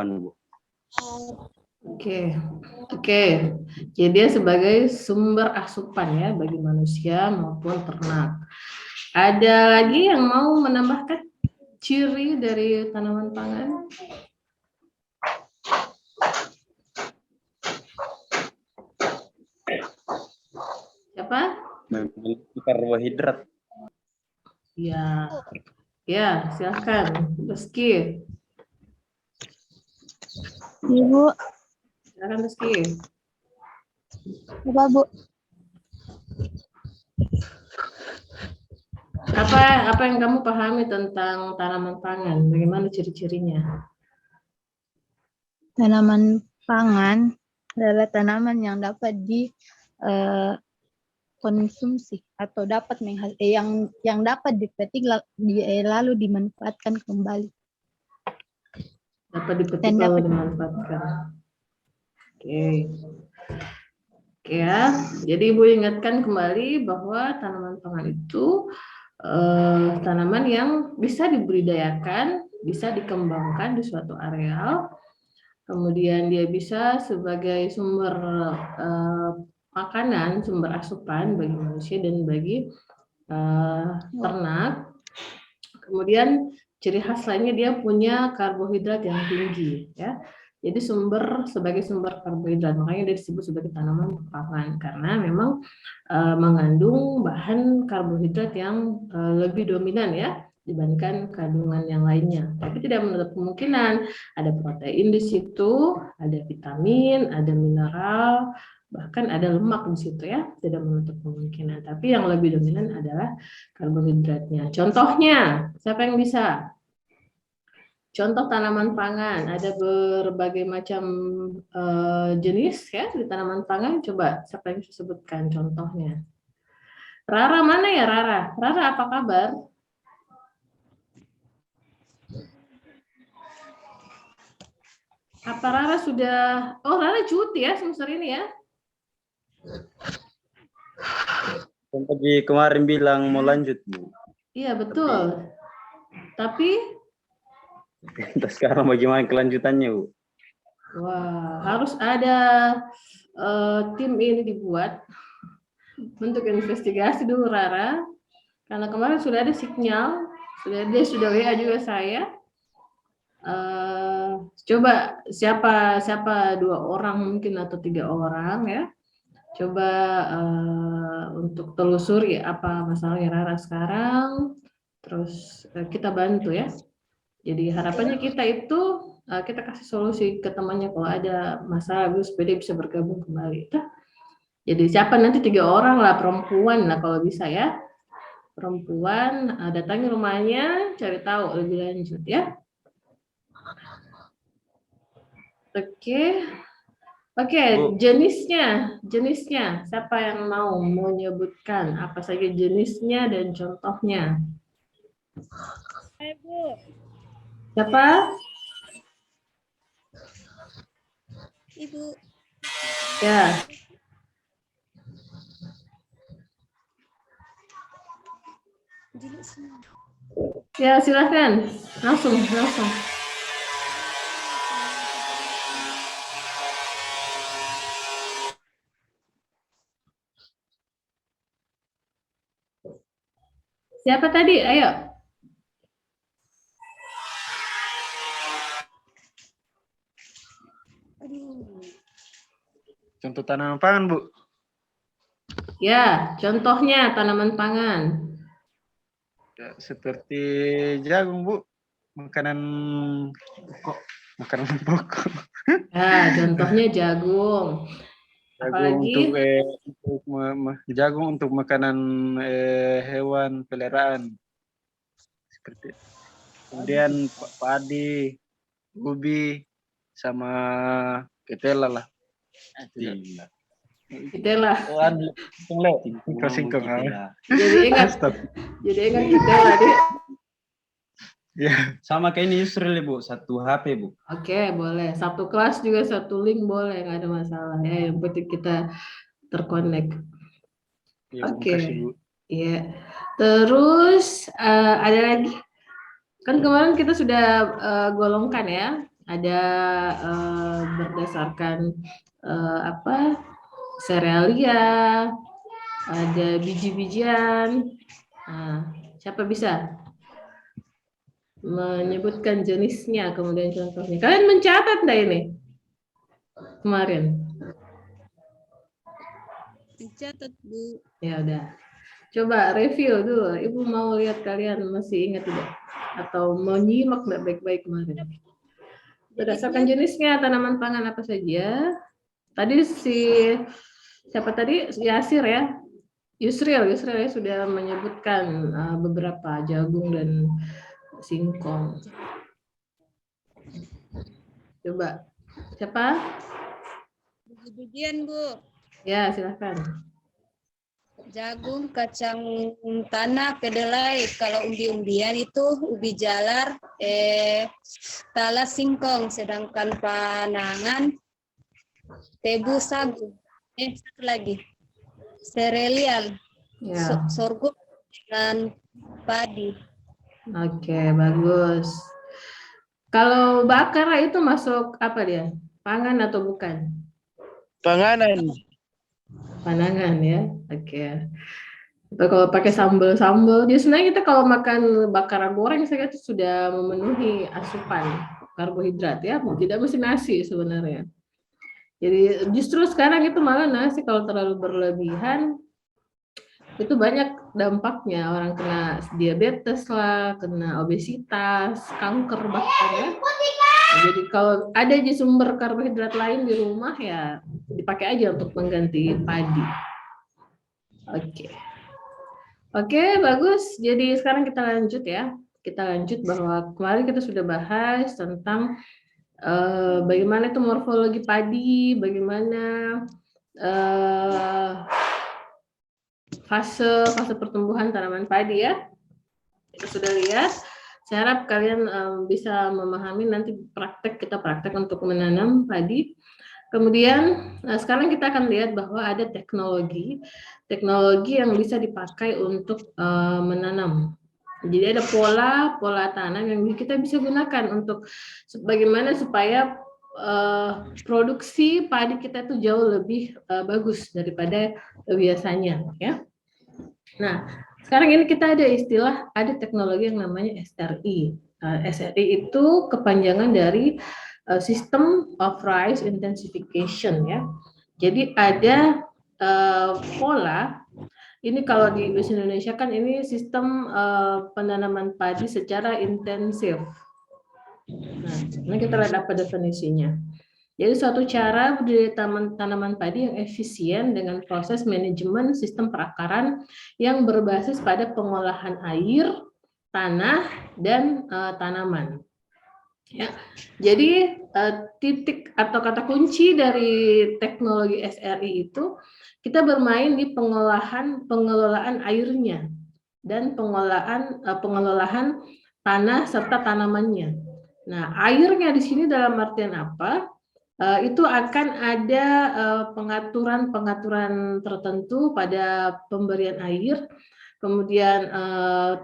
Bu. Oke, oke. Jadi dia sebagai sumber asupan ya bagi manusia maupun ternak. Ada lagi yang mau menambahkan ciri dari tanaman pangan? Siapa? Memiliki karbohidrat. Ya, ya silakan. Rizky. Ibu, Silakan Rizky. apa Bu? Apa yang kamu pahami tentang tanaman pangan? Bagaimana ciri-cirinya? Tanaman pangan adalah tanaman yang dapat dikonsumsi atau dapat yang dapat dipetik lalu dimanfaatkan kembali. Dapat dipetik Dan lalu dapat dimanfaatkan. Oke. Oke ya. Jadi Ibu ingatkan kembali bahwa tanaman pangan itu tanaman yang bisa dibudidayakan, bisa dikembangkan di suatu areal. Kemudian dia bisa sebagai sumber makanan, sumber asupan bagi manusia dan bagi ternak. Kemudian ciri khas lainnya dia punya karbohidrat yang tinggi ya. Jadi sebagai sumber karbohidrat, makanya dia disebut sebagai tanaman pangan karena memang mengandung bahan karbohidrat yang lebih dominan ya dibandingkan kandungan yang lainnya. Tapi tidak menutup kemungkinan ada protein di situ, ada vitamin, ada mineral, bahkan ada lemak di situ ya, tidak menutup kemungkinan. Tapi yang lebih dominan adalah karbohidratnya. Contohnya, siapa yang bisa? Contoh tanaman pangan, ada berbagai macam jenis ya di tanaman pangan. Coba siapa yang bisa sebutkan contohnya? Rara mana ya Rara? Rara apa kabar? Apa Rara sudah? Oh Rara cuti ya semester ini ya? Yang tadi kemarin bilang mau lanjut Bu. Iya betul. Tapi Terus sekarang bagaimana kelanjutannya Bu? wah harus ada tim ini dibuat untuk investigasi dulu Rara. Karena kemarin sudah ada sinyal, dia sudah WA juga saya. Coba siapa 2 orang mungkin atau 3 orang ya. Coba untuk telusuri apa masalahnya Rara sekarang. Terus kita bantu ya. Jadi harapannya kita itu kita kasih solusi ke temannya kalau ada masalah supaya dia bisa bergabung kembali. Jadi siapa nanti 3 orang lah perempuan lah kalau bisa ya. Perempuan datangi rumahnya cari tahu lebih lanjut ya. Oke, jenisnya siapa yang mau menyebutkan apa saja jenisnya dan contohnya? Bu. Siapa? Ibu. Ya. Ya, silakan. Langsung. Siapa tadi? Ayo. Contoh tanaman pangan Bu. Ya, contohnya tanaman pangan. Ya, seperti jagung Bu. Makanan pokok. Ya, contohnya jagung. Apalagi jagung untuk makanan hewan peliharaan. Seperti kemudian padi, ubi, sama ketela lah. Ketela. Singkong. Jadi ingat ketela deh. Ya, sama kayak ini Yusril Bu, satu HP Bu. Oke, boleh. Satu kelas juga satu link boleh, nggak ada masalah ya. Yang penting kita terkonek. Oke. Iya. Terus ada lagi. Kan kemarin kita sudah golongkan ya ada berdasarkan serealia, ada biji-bijian. Nah, siapa bisa menyebutkan jenisnya, kemudian contohnya? Kalian mencatat enggak ini kemarin? Dicatat, Bu. Ya udah. Coba review dulu. Ibu mau lihat kalian masih ingat tidak? Atau mau nyimak enggak baik-baik kemarin? Berdasarkan jenisnya tanaman pangan apa saja. Tadi siapa tadi? Yasir ya? Yusril ya sudah menyebutkan beberapa jagung dan singkong. Coba siapa? Biji-bijian, Bu. Ya, silakan. Jagung, kacang tanah, kedelai. Kalau umbi-umbian itu ubi jalar, talas, singkong. Sedangkan panangan, tebu, sagu. Satu lagi, serealial, Ya. sorghum dengan padi. Oke, bagus. Kalau bakar itu masuk apa dia? Pangan atau bukan? Panganan. Panangan ya. Oke. Atau kalau pakai sambal-sambal, jadi sebenarnya kita kalau makan bakar goreng saya itu sudah memenuhi asupan karbohidrat ya, tidak mesti nasi sebenarnya. Jadi justru sekarang itu malah nasi kalau terlalu berlebihan itu banyak dampaknya, orang kena diabetes lah, kena obesitas, kanker bahkan ya. Jadi kalau ada di sumber karbohidrat lain di rumah ya dipakai aja untuk mengganti padi. Oke, bagus. Jadi sekarang kita lanjut ya. Kita lanjut bahwa kemarin kita sudah bahas tentang bagaimana itu morfologi padi, bagaimana fase pertumbuhan tanaman padi ya. Kita sudah lihat. Saya harap kalian bisa memahami nanti kita praktek untuk menanam padi. Kemudian sekarang kita akan lihat bahwa ada teknologi yang bisa dipakai untuk menanam. Jadi ada pola tanam yang kita bisa gunakan untuk bagaimana supaya produksi padi kita itu jauh lebih bagus daripada biasanya ya. Nah, sekarang ini kita ada teknologi yang namanya SRI. SRI itu kepanjangan dari System of Rice Intensification ya. Jadi ada pola, ini kalau di bahasa Indonesia kan ini sistem penanaman padi secara intensif. Nah, ini kita lihat apa definisinya. Jadi suatu cara budidaya tanaman padi yang efisien dengan proses manajemen sistem perakaran yang berbasis pada pengolahan air, tanah, dan tanaman. Ya, jadi titik atau kata kunci dari teknologi SRI itu kita bermain di pengelolaan airnya dan pengelolaan tanah serta tanamannya. Nah, airnya di sini dalam artian apa? Itu akan ada pengaturan tertentu pada pemberian air, kemudian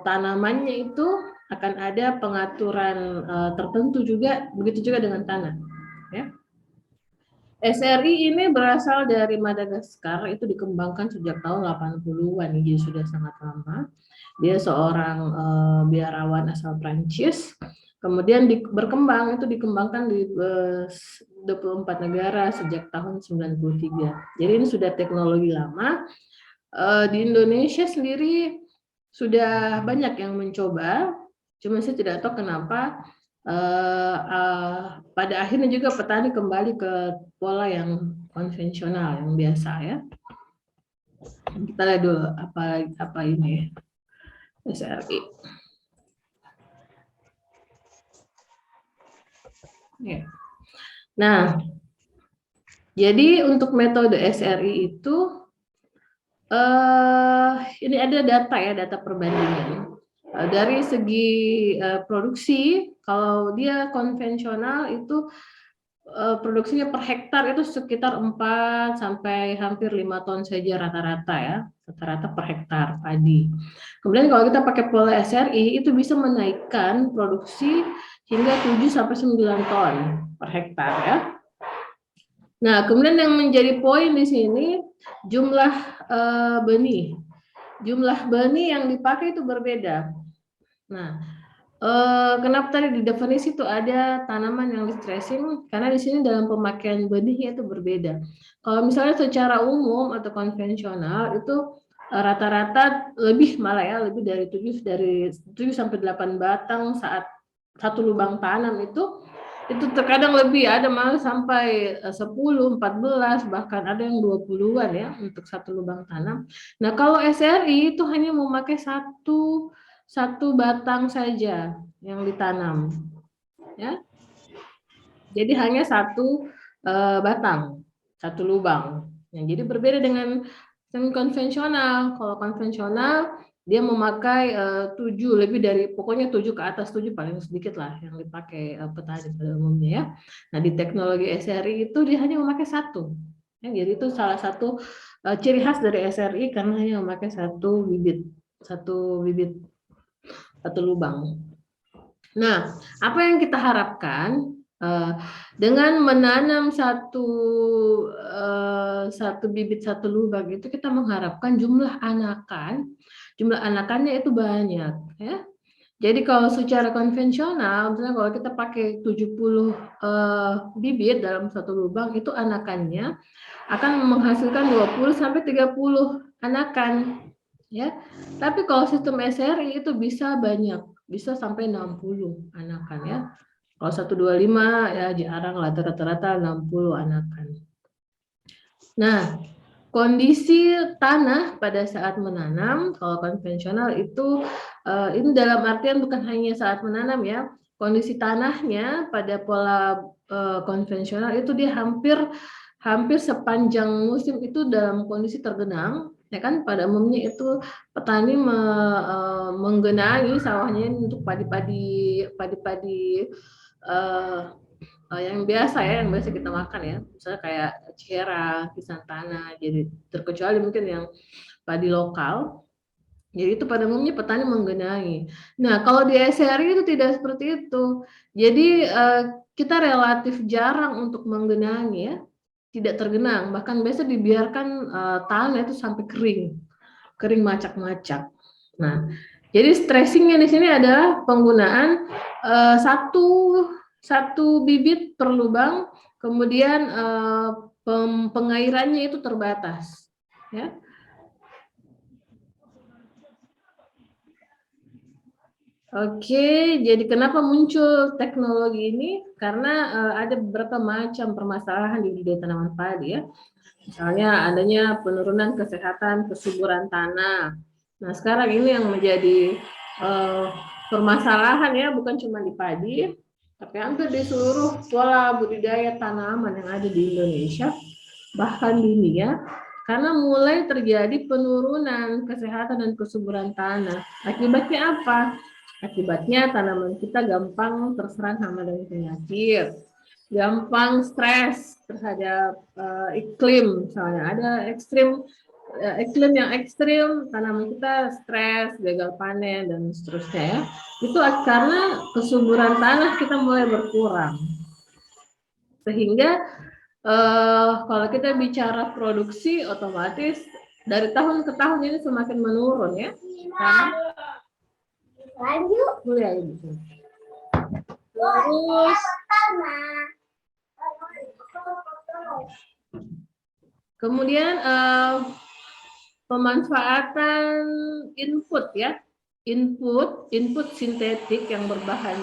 tanamannya itu akan ada pengaturan tertentu juga, begitu juga dengan tanah. Ya. SRI ini berasal dari Madagaskar, itu dikembangkan sejak tahun 80-an, jadi sudah sangat lama. Dia seorang biarawan asal Prancis. Kemudian dikembangkan di 24 negara sejak tahun 93. Jadi ini sudah teknologi lama. Di Indonesia sendiri sudah banyak yang mencoba, cuma saya tidak tahu kenapa pada akhirnya juga petani kembali ke pola yang konvensional, yang biasa ya. Kita lihat dulu apa ini SRI. Ya. Nah, jadi untuk metode SRI itu ini ada data perbandingan. Dari segi produksi, kalau dia konvensional itu produksinya per hektar itu sekitar 4 sampai hampir 5 ton saja rata-rata ya, rata-rata per hektar padi. Kemudian kalau kita pakai pola SRI itu bisa menaikkan produksi hingga 7 sampai 9 ton per hektar ya. Nah, kemudian yang menjadi poin di sini jumlah benih. Jumlah benih yang dipakai itu berbeda. Nah, kenapa tadi di definisi itu ada tanaman yang di stressing? Karena di sini dalam pemakaian benihnya itu berbeda. Kalau misalnya secara umum atau konvensional itu rata-rata lebih malah ya, lebih dari 7 sampai 8 batang saat satu lubang tanam itu terkadang lebih, ada malah sampai 10, 14, bahkan ada yang 20-an ya untuk satu lubang tanam. Nah, kalau SRI itu hanya memakai satu batang saja yang ditanam, ya. Jadi hanya satu batang, satu lubang. Yang jadi berbeda dengan konvensional. Kalau konvensional dia memakai 7, lebih dari, pokoknya 7 ke atas, 7 paling sedikit lah yang dipakai petani pada umumnya ya. Nah, di teknologi SRI itu dia hanya memakai satu. Ya, jadi itu salah satu ciri khas dari SRI karena hanya memakai satu bibit, satu lubang. Nah, apa yang kita harapkan dengan menanam satu bibit satu lubang itu kita mengharapkan jumlah anakannya itu banyak ya. Jadi kalau secara konvensional, misalnya kalau kita pakai 70 bibit dalam satu lubang, itu anakannya akan menghasilkan 20 sampai 30 anakan ya. Tapi kalau sistem SRI itu bisa banyak, bisa sampai 60 anakan ya. Kalau 125 ya jarang lah, rata-rata 60 anakan. Nah, kondisi tanah pada saat menanam, kalau konvensional itu ini dalam artian bukan hanya saat menanam ya, kondisi tanahnya pada pola konvensional itu dia hampir sepanjang musim itu dalam kondisi tergenang, ya kan. Pada umumnya itu petani menggenangi sawahnya untuk padi-padi yang biasa ya, yang biasa kita makan ya, misalnya kayak cera, pisang tanah, jadi terkecuali mungkin yang padi lokal. Jadi itu pada umumnya petani menggenangi. Nah, kalau di SRI itu tidak seperti itu. Jadi kita relatif jarang untuk menggenangi ya, tidak tergenang, bahkan biasa dibiarkan tanah itu sampai kering macak-macak. Nah, jadi stressingnya di sini adalah penggunaan satu bibit per lubang, kemudian pengairannya itu terbatas, ya. Oke, jadi kenapa muncul teknologi ini? Karena ada beberapa macam permasalahan di budidaya tanaman padi ya. Misalnya adanya penurunan kesehatan kesuburan tanah. Nah, sekarang ini yang menjadi permasalahan ya, bukan cuma di padi, tapi hampir di seluruh pola budidaya tanaman yang ada di Indonesia, bahkan di dunia, karena mulai terjadi penurunan kesehatan dan kesuburan tanah. Akibatnya apa? Akibatnya tanaman kita gampang terserang hama dan penyakit, gampang stres terhadap iklim, misalnya ada iklim yang ekstrim, tanaman kita stres, gagal panen dan seterusnya ya. Itu karena kesuburan tanah kita mulai berkurang, sehingga kalau kita bicara produksi, otomatis dari tahun ke tahun ini semakin menurun ya. Terus kemudian pemanfaatan input ya, input sintetik yang berbahan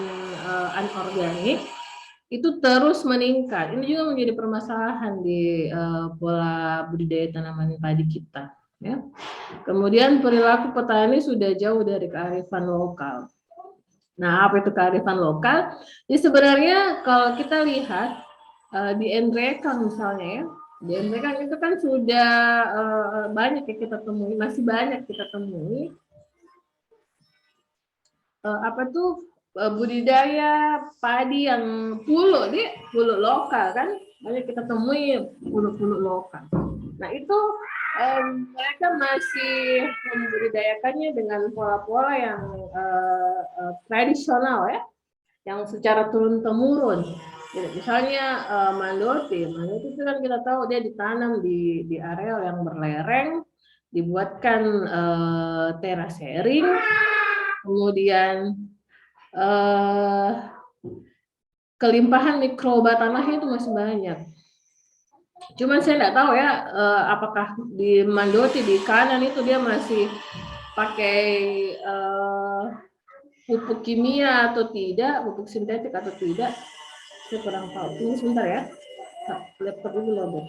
anorganik itu terus meningkat. Ini juga menjadi permasalahan di pola budidaya tanaman padi kita. Ya. Kemudian perilaku petani sudah jauh dari kearifan lokal. Nah, apa itu kearifan lokal? Jadi sebenarnya kalau kita lihat di NREKAN misalnya ya, di NREKAN itu kan sudah banyak yang kita temui, masih banyak kita temui. Budidaya padi yang pulu lokal kan, banyak kita temui pulu lokal. Nah itu mereka masih membudidayakannya dengan pola-pola yang tradisional ya, yang secara turun-temurun. Misalnya mandoti itu kan kita tahu dia ditanam di area yang berlereng, dibuatkan terasering, kemudian kelimpahan mikroba tanahnya itu masih banyak. Cuman saya nggak tahu ya apakah di mandoti di kanan itu dia masih pakai pupuk kimia atau tidak, pupuk sintetik atau tidak. Saya kurang tahu. Tunggu sebentar ya. Laptop dulu loh.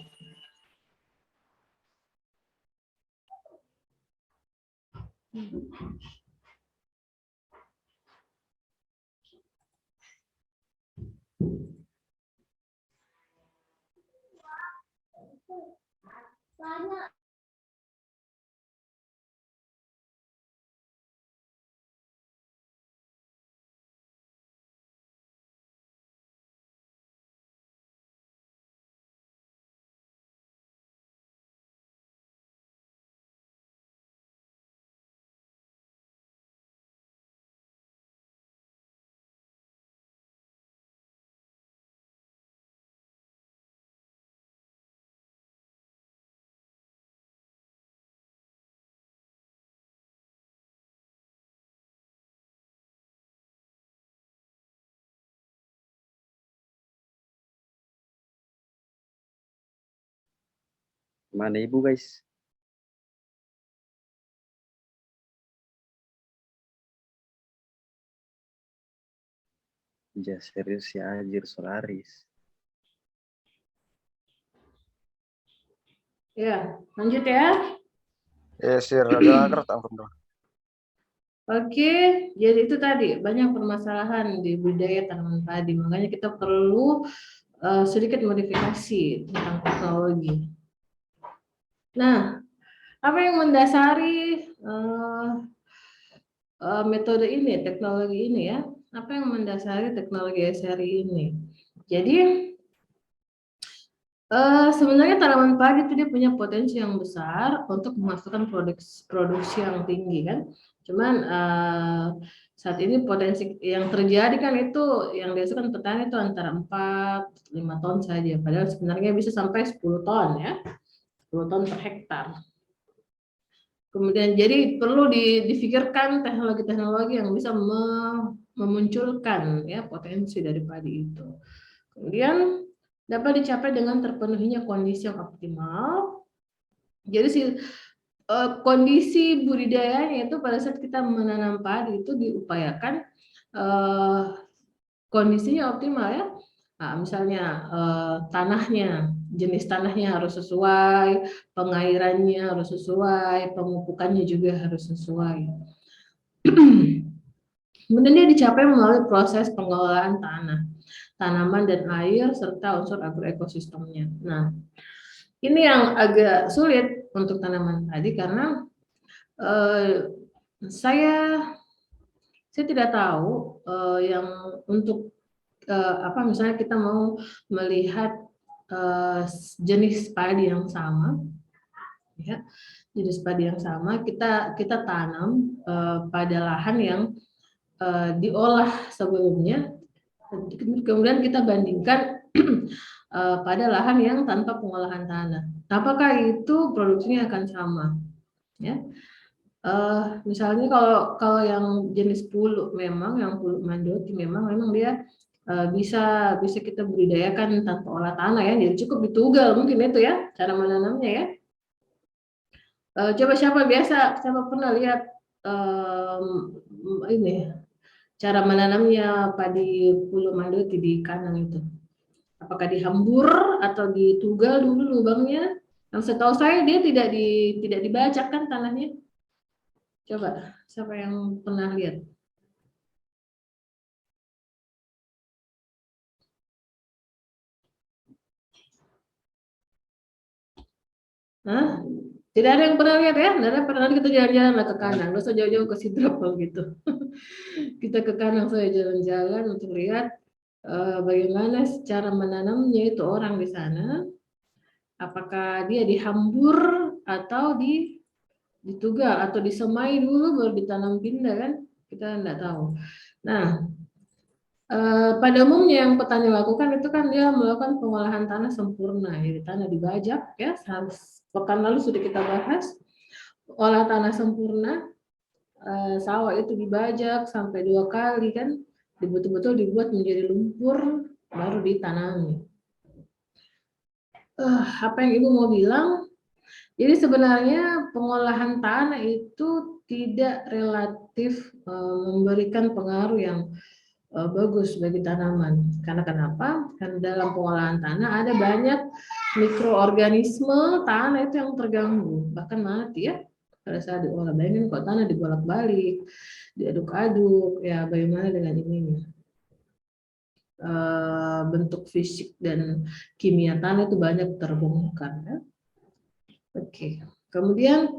Mana ibu guys? Ja serius ya Ajir Solaris. Ya, lanjut ya. Sir, agak alhamdulillah. Oke, jadi itu tadi banyak permasalahan di budidaya tanaman padi. Makanya kita perlu sedikit modifikasi tentang teknologi. Nah, apa yang mendasari metode ini, teknologi ini ya? Apa yang mendasari teknologi SRI ini? Jadi sebenarnya tanaman padi itu dia punya potensi yang besar untuk menghasilkan produksi yang tinggi kan. Cuman saat ini potensi yang terjadi kan itu yang dihasilkan petani itu antara 4-5 ton saja. Padahal sebenarnya bisa sampai 10 ton ya. 10 ton per hektar. Kemudian jadi perlu difikirkan teknologi-teknologi yang bisa memunculkan ya potensi dari padi itu. Kemudian dapat dicapai dengan terpenuhinya kondisi yang optimal. Jadi kondisi budidayanya itu pada saat kita menanam padi itu diupayakan kondisinya optimal ya. Nah, misalnya tanahnya, jenis tanahnya harus sesuai, pengairannya harus sesuai, pemupukannya juga harus sesuai. Kemudian dia dicapai melalui proses pengelolaan tanah, tanaman dan air, serta unsur agroekosistemnya. Nah, ini yang agak sulit untuk tanaman padi karena saya tidak tahu yang untuk misalnya kita mau melihat jenis padi yang sama, ya, jenis padi yang sama kita tanam pada lahan yang diolah sebelumnya, kemudian kita bandingkan pada lahan yang tanpa pengolahan tanah. Apakah itu produksinya akan sama? Ya, misalnya kalau yang jenis pulu memang, yang pulu mandoti memang dia bisa kita budidayakan tanpa olah tanah ya, jadi cukup ditugal mungkin itu ya cara menanamnya ya. Coba siapa pernah lihat ini cara menanamnya padi pulu mandoti di kandang itu? Apakah dihambur atau ditugal dulu lubangnya? Yang setahu saya dia tidak dibajak kan tanahnya. Coba siapa yang pernah lihat? Hah? Tidak ada yang pernah lihat ya? Tidak ada pernah kita jalan-jalan lah ke kandang. Nggak usah jauh-jauh ke Sidrop gitu. Kita ke kandang saya jalan-jalan untuk lihat bagaimana cara menanamnya itu orang di sana. Apakah dia dihambur atau ditugal atau disemai dulu baru ditanam pindah kan? Kita tidak tahu. Nah, Pada umumnya yang petani lakukan itu kan dia melakukan pengolahan tanah sempurna, jadi tanah dibajak ya. Pekan lalu sudah kita bahas olah tanah sempurna, sawah itu dibajak sampai 2 kali kan, betul-betul dibuat menjadi lumpur baru ditanami. Apa yang Ibu mau bilang? Jadi sebenarnya pengolahan tanah itu tidak relatif memberikan pengaruh yang bagus bagi tanaman. Karena kenapa? Karena dalam pengolahan tanah ada banyak mikroorganisme tanah itu yang terganggu, bahkan mati ya pada saat diolah. Bayangin kalau tanah dibolak-balik, diaduk-aduk, ya bagaimana dengan ininya? Bentuk fisik dan kimia tanah itu banyak terbongkar. Ya? Oke. Kemudian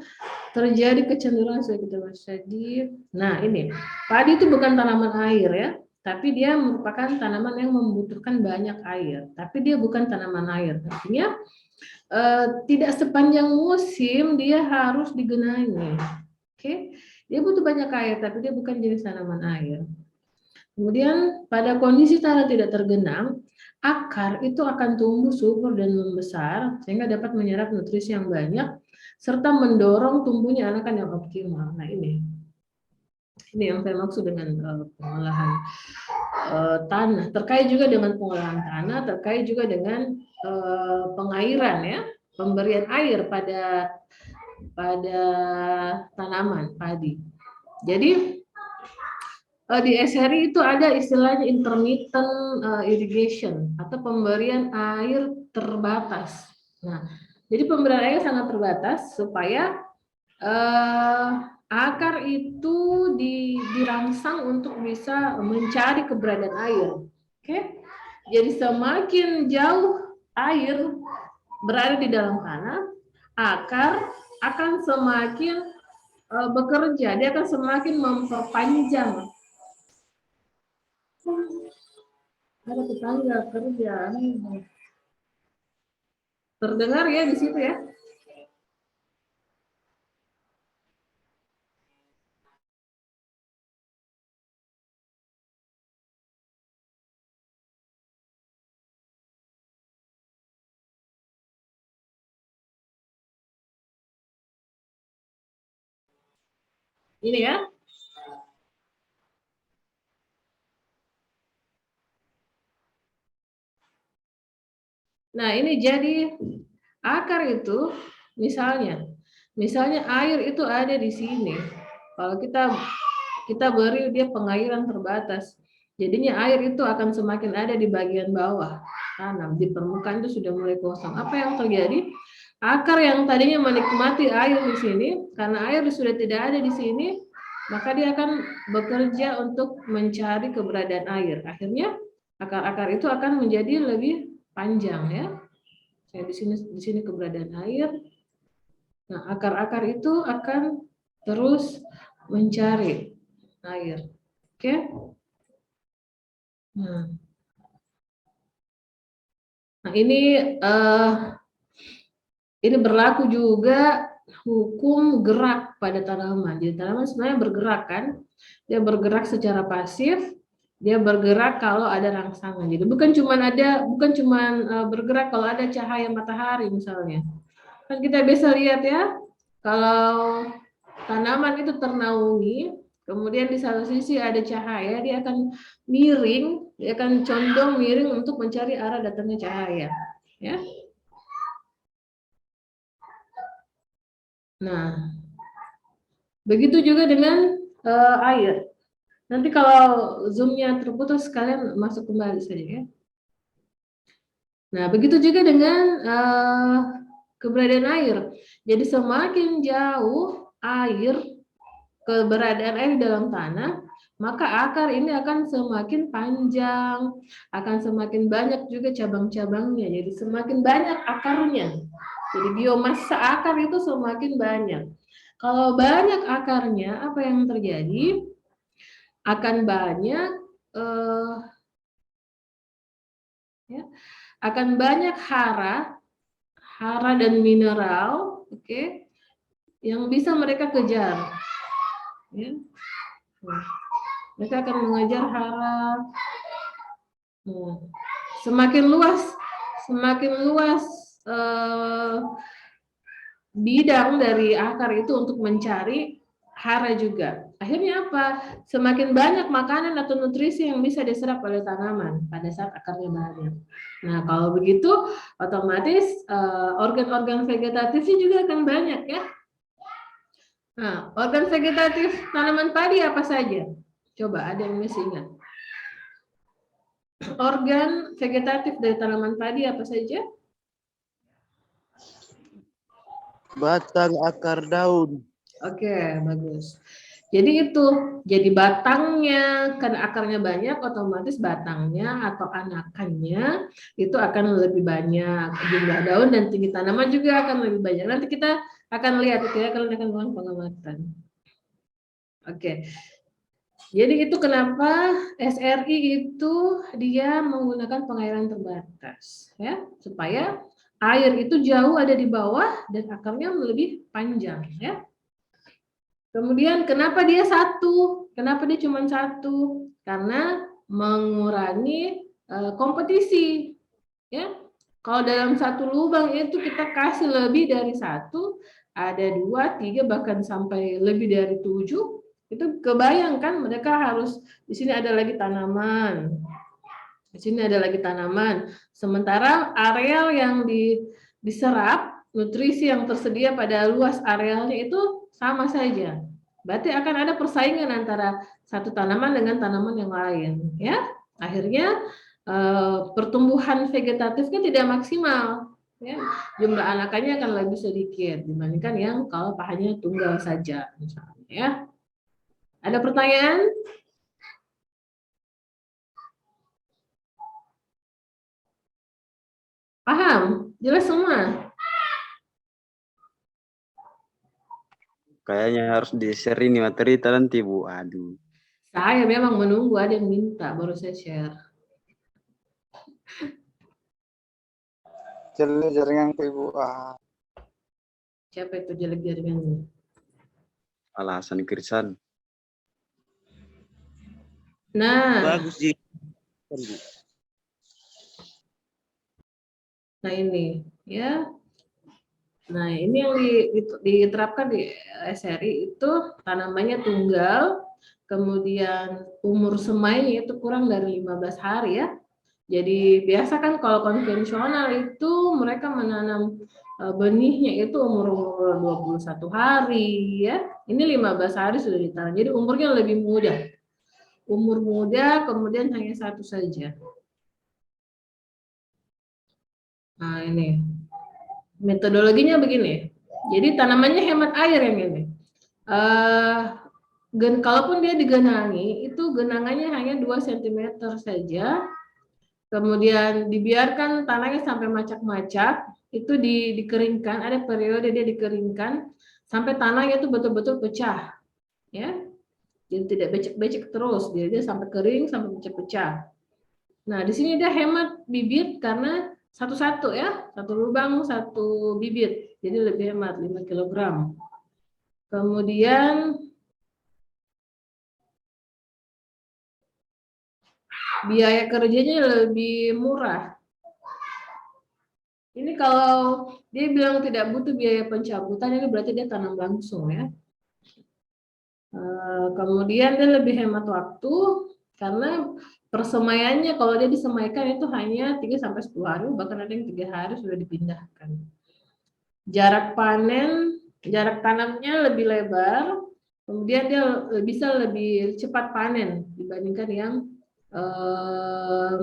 terjadi kecenderungan seperti kita bahas tadi. Nah ini, padi itu bukan tanaman air ya. Tapi dia merupakan tanaman yang membutuhkan banyak air. Tapi dia bukan tanaman air. Artinya tidak sepanjang musim dia harus digenangi. Oke, dia butuh banyak air, tapi dia bukan jenis tanaman air. Kemudian pada kondisi tanah tidak tergenang, akar itu akan tumbuh subur dan membesar sehingga dapat menyerap nutrisi yang banyak serta mendorong tumbuhnya anakan yang optimal. Nah ini yang saya maksud dengan pengolahan tanah. Terkait juga dengan pengolahan tanah, terkait juga dengan pengairan ya, pemberian air pada tanaman padi. Jadi di SRI itu ada istilahnya intermittent irrigation atau pemberian air terbatas. Nah, jadi pemberian air sangat terbatas supaya akar itu dirangsang untuk bisa mencari keberadaan air. Oke, jadi semakin jauh air berada di dalam tanah, akar akan semakin bekerja, dia akan semakin memperpanjang. Ada tetangga kerja, terdengar ya di situ ya? Ini ya. Nah, ini jadi akar itu misalnya air itu ada di sini. Kalau kita beri dia pengairan terbatas, jadinya air itu akan semakin ada di bagian bawah tanam, di permukaan itu sudah mulai kosong. Apa yang terjadi? Akar yang tadinya menikmati air di sini, karena air sudah tidak ada di sini, maka dia akan bekerja untuk mencari keberadaan air. Akhirnya akar-akar itu akan menjadi lebih panjang ya. Saya di sini keberadaan air. Nah, akar-akar itu akan terus mencari air. Oke? Nah, ini berlaku juga hukum gerak pada tanaman. Jadi tanaman sebenarnya bergerak kan? Dia bergerak secara pasif, dia bergerak kalau ada rangsangan. Jadi bukan cuma bergerak kalau ada cahaya matahari misalnya. Kan kita bisa lihat ya, kalau tanaman itu ternaungi, kemudian di satu sisi ada cahaya, dia akan miring, dia akan condong miring untuk mencari arah datangnya cahaya. Ya. Nah, begitu juga dengan air. Nanti kalau zoom-nya terputus, kalian masuk kembali saja ya. Nah, begitu juga dengan keberadaan air. Jadi semakin jauh keberadaan air di dalam tanah, maka akar ini akan semakin panjang, akan semakin banyak juga cabang-cabangnya. Jadi semakin banyak akarnya. Jadi biomasa akar itu semakin banyak. Kalau banyak akarnya, apa yang terjadi? Akan banyak hara dan mineral, oke, yang bisa mereka kejar. Ya. Mereka akan mengejar hara, Semakin luas bidang dari akar itu untuk mencari hara juga. Akhirnya apa? Semakin banyak makanan atau nutrisi yang bisa diserap oleh tanaman pada saat akarnya banyak. Nah, kalau begitu otomatis organ-organ vegetatifnya juga akan banyak ya. Nah, organ vegetatif tanaman padi apa saja? Coba ada yang masih ingat? Organ vegetatif dari tanaman padi apa saja? Batang, akar, daun. Oke, bagus. Jadi itu, jadi batangnya, karena akarnya banyak, otomatis batangnya atau anakannya itu akan lebih banyak. Jumlah daun dan tinggi tanaman juga akan lebih banyak. Nanti kita akan lihat itu ya, kalau akan melakukan pengamatan. Oke. Jadi itu kenapa SRI itu dia menggunakan pengairan terbatas, ya, supaya air itu jauh ada di bawah dan akarnya lebih panjang, ya. Kemudian kenapa dia satu? Kenapa dia cuma satu? Karena mengurangi kompetisi, ya. Kalau dalam satu lubang itu kita kasih lebih dari satu, ada 2, 3, bahkan sampai lebih dari 7, itu kebayangkan mereka harus di sini ada lagi tanaman, di sini ada lagi tanaman. Sementara areal yang diserap, nutrisi yang tersedia pada luas arealnya itu sama saja. Berarti akan ada persaingan antara satu tanaman dengan tanaman yang lain, ya. Akhirnya pertumbuhan vegetatifnya tidak maksimal, ya. Jumlah anakannya akan lebih sedikit dibandingkan yang kalau hanya tunggal saja, misalnya, ya. Ada pertanyaan? Paham? Jelas semua? Kayaknya harus di-share ini materi nanti, Bu. Aduh. Saya memang menunggu ada yang minta baru saya share. Jelek jaringan ke Ibu. Siapa itu jelek jaringannya? Alasan Kirsan. Nah, Bagus, Ji. nah ini ya. Nah, ini yang diterapkan di SRI itu tanamannya tunggal, kemudian umur semainya itu kurang dari 15 hari ya. Jadi biasa kan kalau konvensional itu mereka menanam benihnya itu umur 21 hari ya. Ini 15 hari sudah ditanam. Jadi umurnya lebih muda. Umur muda kemudian hanya satu saja. Nah, ini metodologinya begini. Jadi tanamannya hemat air yang ini. Kalaupun dia digenangi, itu genangannya hanya 2 cm saja. Kemudian dibiarkan tanahnya sampai macak-macak, itu dikeringkan, ada periode dia dikeringkan sampai tanahnya itu betul-betul pecah. Ya. Jadi tidak becek-becek terus, dia sampai kering sampai pecah-pecah. Nah, di sini dia hemat bibit karena satu-satu ya, satu lubang satu bibit, jadi lebih hemat 5 kg. Kemudian biaya kerjanya lebih murah. Ini kalau dia bilang tidak butuh biaya pencabutan, ini berarti dia tanam langsung ya. Kemudian dia lebih hemat waktu karena persemaiannya kalau dia disemaikan itu hanya 3-10 hari, bahkan ada yang 3 hari sudah dipindahkan. Jarak panen, jarak tanamnya lebih lebar, kemudian dia bisa lebih cepat panen dibandingkan yang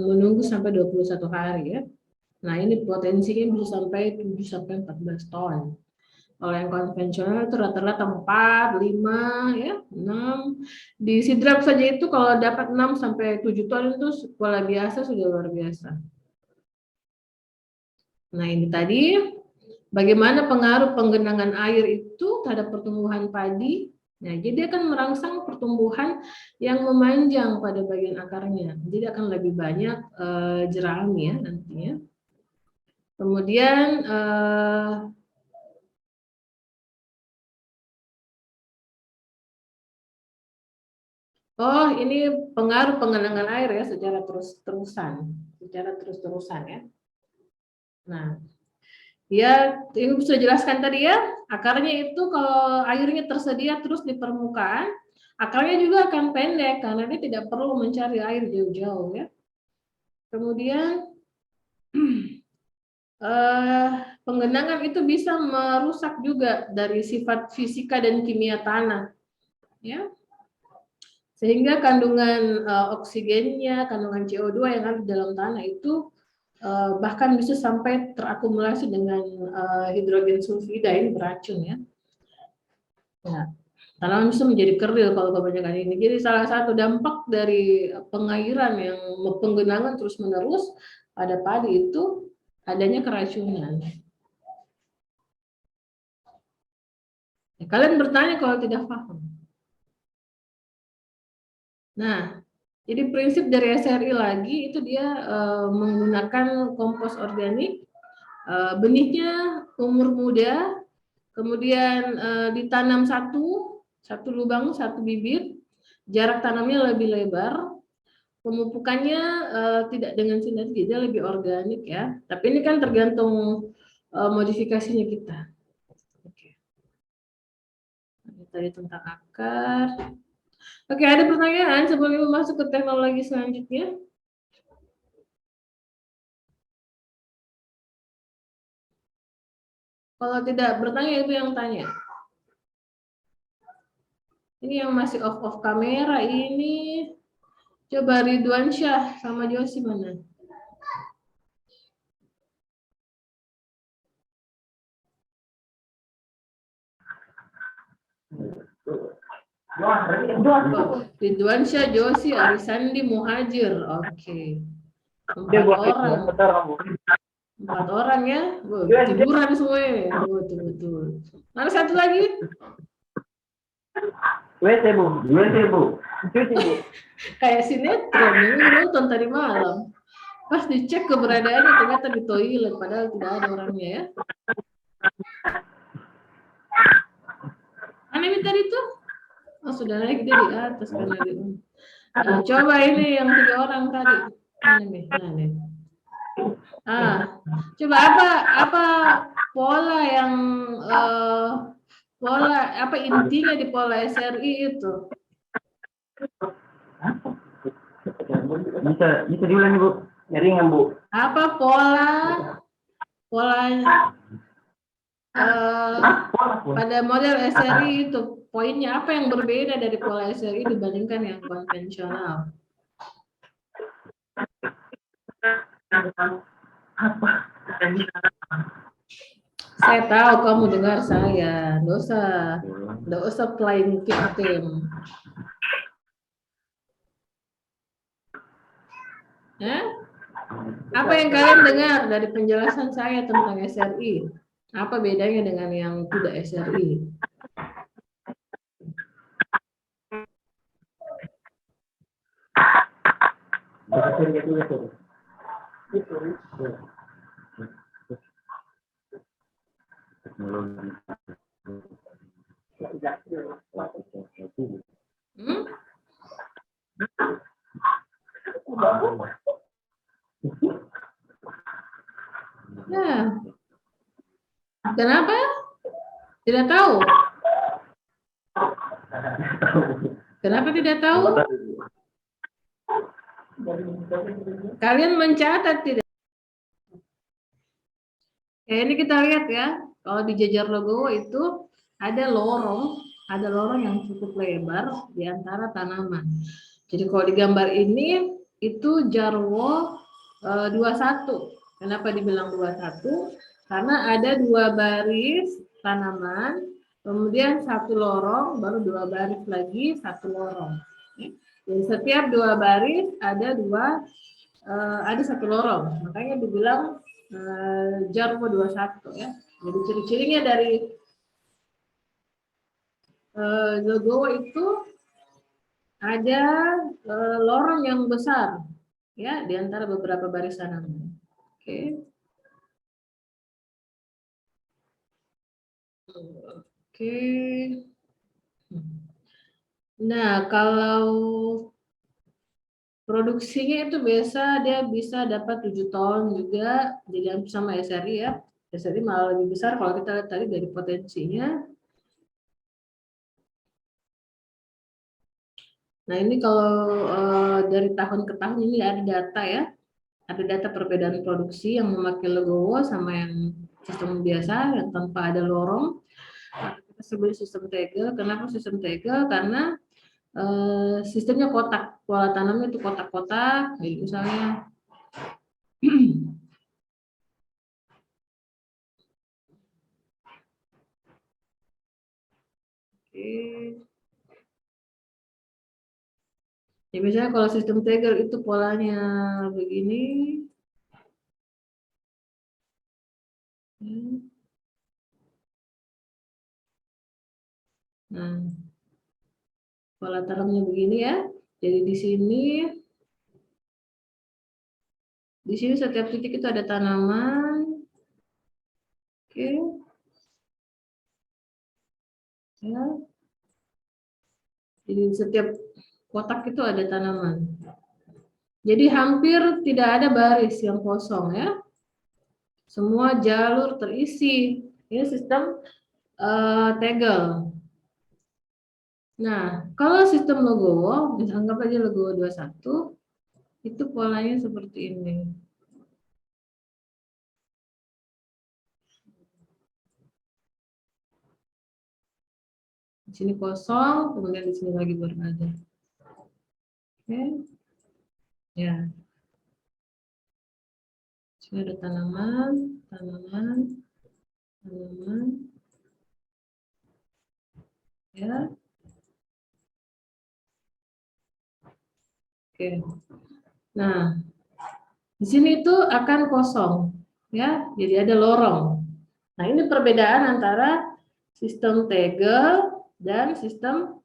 menunggu sampai 21 hari ya. Nah, ini potensinya bisa sampai 7-14 ton. Kalau yang konvensional itu rata-rata 4, 5, ya, 6. Di sidrap saja itu kalau dapat 6-7 ton itu pola biasa sudah luar biasa. Nah, ini tadi bagaimana pengaruh penggenangan air itu terhadap pertumbuhan padi. Nah, jadi akan merangsang pertumbuhan yang memanjang pada bagian akarnya. Jadi akan lebih banyak jerami ya nantinya. Kemudian Oh, ini pengaruh pengenangan air ya secara terus-terusan ya. Nah, dia ini bisa jelaskan tadi ya, akarnya itu kalau airnya tersedia terus di permukaan, akarnya juga akan pendek karena dia tidak perlu mencari air jauh-jauh ya. Kemudian penggenangan itu bisa merusak juga dari sifat fisika dan kimia tanah, ya. Sehingga kandungan oksigennya, kandungan CO2 yang ada di dalam tanah itu bahkan bisa sampai terakumulasi dengan hidrogen sulfida ini beracun ya. Nah, tanaman bisa menjadi kerdil kalau kebanyakan ini. Jadi salah satu dampak dari pengairan yang penggenangan terus-menerus pada padi itu adanya keracunan. Ya, kalian bertanya kalau tidak paham. Nah, jadi prinsip dari SRI lagi itu dia menggunakan kompos organik, benihnya umur muda, kemudian ditanam satu lubang, satu bibit, jarak tanamnya lebih lebar, pemupukannya tidak dengan sinergi, dia lebih organik ya. Tapi ini kan tergantung modifikasinya kita. Oke. Ini tadi tentang akar. Oke, ada pertanyaan sebelum masuk ke teknologi selanjutnya? Kalau tidak bertanya itu yang tanya. Ini yang masih off kamera ini. Coba Ridwan Syah sama Josi mana? Ridwan Syah, Josi, Arisandi, Muhajir. Oke. 4 orang. 4 orang ya. Tiduran semua. Betul. Mana satu lagi? WC bu. Cuci bu. Kayak sinetron ini nonton tadi malam. Pas dicek keberadaannya ternyata di toilet padahal tidak ada orangnya ya. Mana ini tadi tuh? Oh sudah naik dia di atas karena di. Nah, coba ini yang 3 orang tadi. Mana nih? Nah, nih. Coba apa pola yang pola apa intinya di pola SRI itu? Bisa diulangi bu. Ringan bu. Apa pola pada model SRI itu poinnya apa yang berbeda dari pola SRI dibandingkan yang konvensional? Saya tahu kamu dengar saya, nggak usah playing victim. Apa yang kalian dengar dari penjelasan saya tentang SRI? Apa bedanya dengan yang tidak SRI? Nah, kenapa? Tidak tahu. Kenapa tidak tahu? Kalian mencatat tidak? Oke, ini kita lihat ya. Kalau di Jejar Legowo itu ada lorong yang cukup lebar di antara tanaman. Jadi kalau di gambar ini itu Jarwo 21. Kenapa dibilang 21? Karena ada 2 baris tanaman, kemudian 1 lorong, baru 2 baris lagi 1 lorong. Jadi setiap 2 baris ada 1 lorong. Makanya dibilang Jarwo 21 ya. Jadi ciri-cirinya dari Legowo itu ada lorong yang besar ya di antara beberapa baris tanaman. Oke. Nah, kalau produksinya itu biasa dia bisa dapat 7 ton juga, jadi hampir sama SRI ya. SRI malah lebih besar kalau kita lihat tadi dari potensinya. Nah, ini kalau dari tahun ke tahun ini ada data ya. Ada data perbedaan produksi yang memakai legowo sama yang sistem biasa yang tanpa ada lorong. Kita sebut sistem tegel. Kenapa sistem tegel? Karena sistemnya kotak, pola tanamnya itu kotak-kotak, jadi misalnya ya biasanya kalau sistem tegel itu polanya begini. Nah, pola tanamnya begini ya. Jadi di sini setiap titik itu ada tanaman. Oke. Ya. Jadi setiap kotak itu ada tanaman. Jadi hampir tidak ada baris yang kosong ya. Semua jalur terisi. Ini sistem tegel. Nah, kalau sistem legowo, anggap aja legowo 21, itu polanya seperti ini. Di sini kosong, kemudian di sini lagi baru ada. Oke. Ya. Di sini ada tanaman. Ya. Oke. Nah, di sini itu akan kosong, ya. Jadi ada lorong. Nah, ini perbedaan antara sistem tegel dan sistem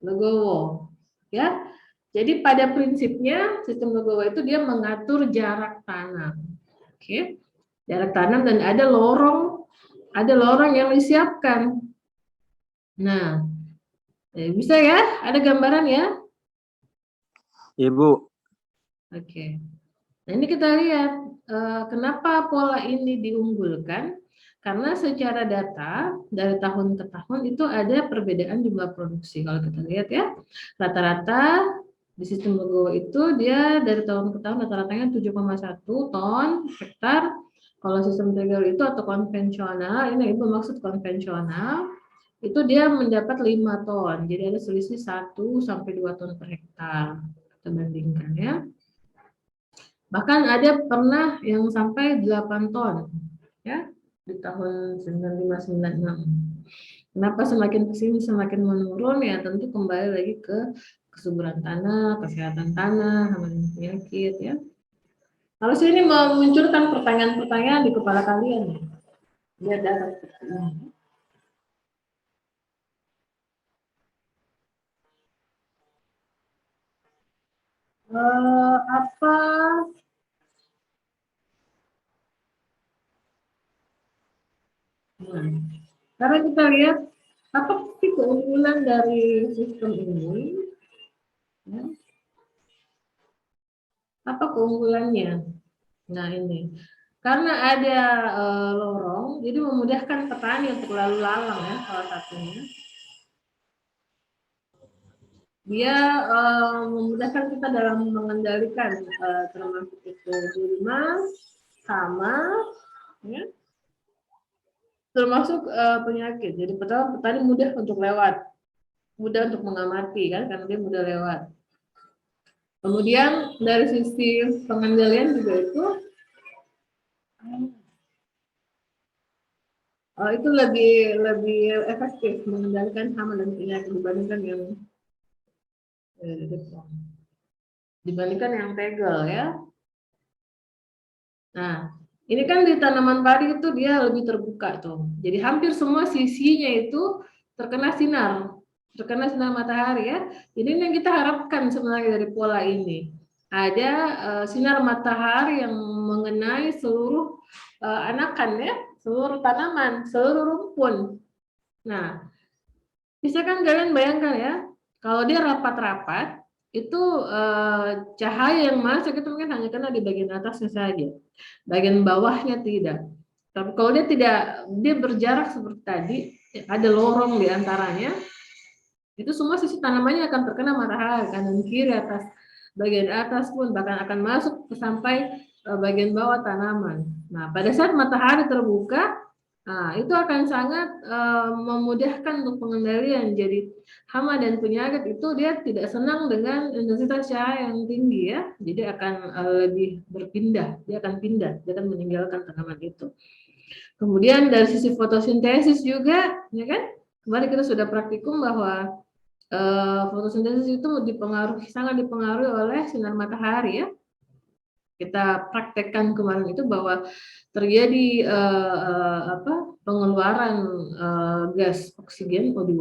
legowo, ya. Jadi pada prinsipnya sistem legowo itu dia mengatur jarak tanam, oke, jarak tanam dan ada lorong yang disiapkan. Nah, bisa ya, ada gambaran ya? Ibu. Oke. Nah, ini kita lihat kenapa pola ini diunggulkan. Karena secara data dari tahun ke tahun itu ada perbedaan jumlah produksi. Kalau kita lihat ya, rata-rata di sistem legowo itu dia dari tahun ke tahun rata-ratanya 7,1 ton hektar. Kalau sistem tegel itu atau konvensional, ini Ibu maksud konvensional, itu dia mendapat 5 ton. Jadi ada selisih 1 sampai 2 ton per hektar. Kita bandingkan ya. Bahkan ada pernah yang sampai 8 ton ya di tahun 9596. Kenapa semakin kesini semakin menurun ya, tentu kembali lagi ke kesuburan tanah, kesehatan tanah, hama dan penyakit ya. Harus ini memunculkan pertanyaan-pertanyaan di kepala kalian ya. Biar dapat apa karena kita lihat apa sih keunggulan dari sistem ini? Ya. Apa keunggulannya? Nah ini, karena ada lorong, jadi memudahkan petani untuk lalu lalang ya salah satunya. Dia memudahkan kita dalam mengendalikan termasuk itu gulma, hama, ya. Termasuk penyakit. Jadi petani mudah untuk lewat, mudah untuk mengamati kan, karena dia mudah lewat. Kemudian dari sisi pengendalian juga itu lebih efektif mengendalikan hama dan penyakit dibandingkan yang tegel ya. Nah, ini kan di tanaman padi itu dia lebih terbuka tuh. Jadi hampir semua sisinya itu terkena sinar matahari ya. Jadi ini yang kita harapkan sebenarnya dari pola ini. Ada sinar matahari yang mengenai seluruh anakan ya, seluruh tanaman, seluruh rumpun. Nah, bisa kan kalian bayangkan ya, Kalau dia rapat-rapat, itu cahaya yang masuk itu mungkin hanya kena di bagian atasnya saja, bagian bawahnya tidak. Tapi kalau dia tidak, dia berjarak seperti tadi, ada lorong di antaranya, itu semua sisi tanamannya akan terkena matahari, kanan kiri, atas, bagian atas pun bahkan akan masuk sampai bagian bawah tanaman. Nah, pada saat matahari terbuka, nah, itu akan sangat memudahkan untuk pengendalian. Jadi hama dan penyakit itu dia tidak senang dengan intensitas cahaya yang tinggi ya. Jadi akan lebih berpindah, dia akan pindah, dia akan meninggalkan tanaman itu. Kemudian dari sisi fotosintesis juga, ya kan? Kemarin kita sudah praktikum bahwa fotosintesis itu sangat dipengaruhi oleh sinar matahari ya. Kita praktekkan kemarin itu bahwa terjadi pengeluaran gas oksigen O2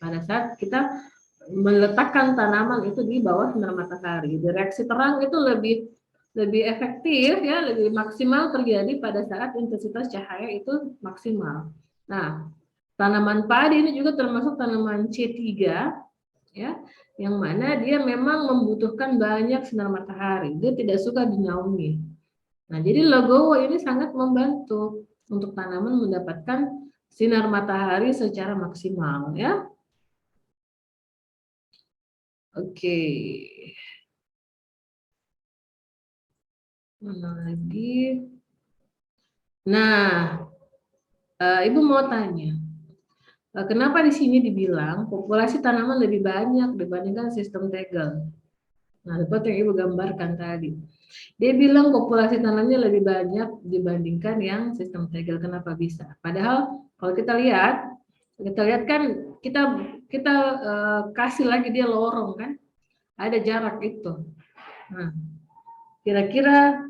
pada saat kita meletakkan tanaman itu di bawah sinar matahari. Reaksi terang itu lebih efektif ya, lebih maksimal terjadi pada saat intensitas cahaya itu maksimal. Nah, tanaman padi ini juga termasuk tanaman C3 ya, yang mana dia memang membutuhkan banyak sinar matahari. Dia tidak suka dinaungi. Nah, jadi logowo ini sangat membantu untuk tanaman mendapatkan sinar matahari secara maksimal ya. Oke. Mana lagi? Nah, Ibu mau tanya, kenapa di sini dibilang populasi tanaman lebih banyak dibandingkan sistem tegel? Nah, seperti yang Ibu gambarkan tadi. Dia bilang populasi tanamannya lebih banyak dibandingkan yang sistem tegel. Kenapa bisa? Padahal kalau kita lihat kan kita kasih lagi dia lorong kan, ada jarak itu. Nah, kira-kira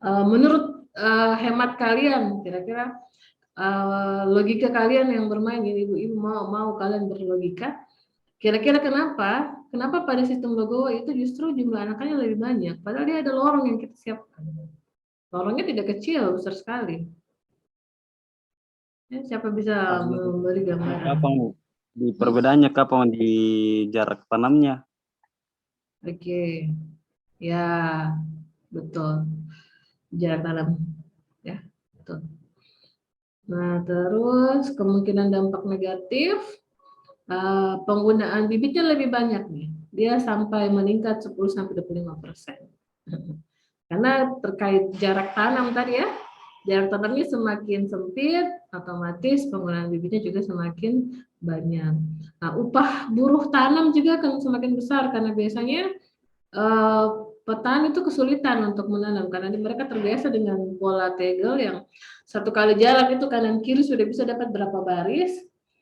menurut hemat kalian, kira-kira logika kalian yang bermain ini ibu mau kalian berlogika, kira-kira kenapa pada sistem logowo itu justru jumlah anakannya lebih banyak, padahal dia ada lorong yang kita siapkan. Lorongnya tidak kecil, besar sekali. Ya, siapa bisa memberi gambaran? Kapan di perbedaannya, kapan di jarak tanamnya? Oke, ya betul, jarak tanam, ya betul. Nah, terus kemungkinan dampak negatif, penggunaan bibitnya lebih banyak nih. Dia sampai meningkat 10-25%. Karena terkait jarak tanam tadi ya, jarak tanamnya semakin sempit, otomatis penggunaan bibitnya juga semakin banyak. Nah, upah buruh tanam juga akan semakin besar karena biasanya petani itu kesulitan untuk menanam karena mereka terbiasa dengan pola tegel yang satu kali jalan itu kanan kiri sudah bisa dapat berapa baris,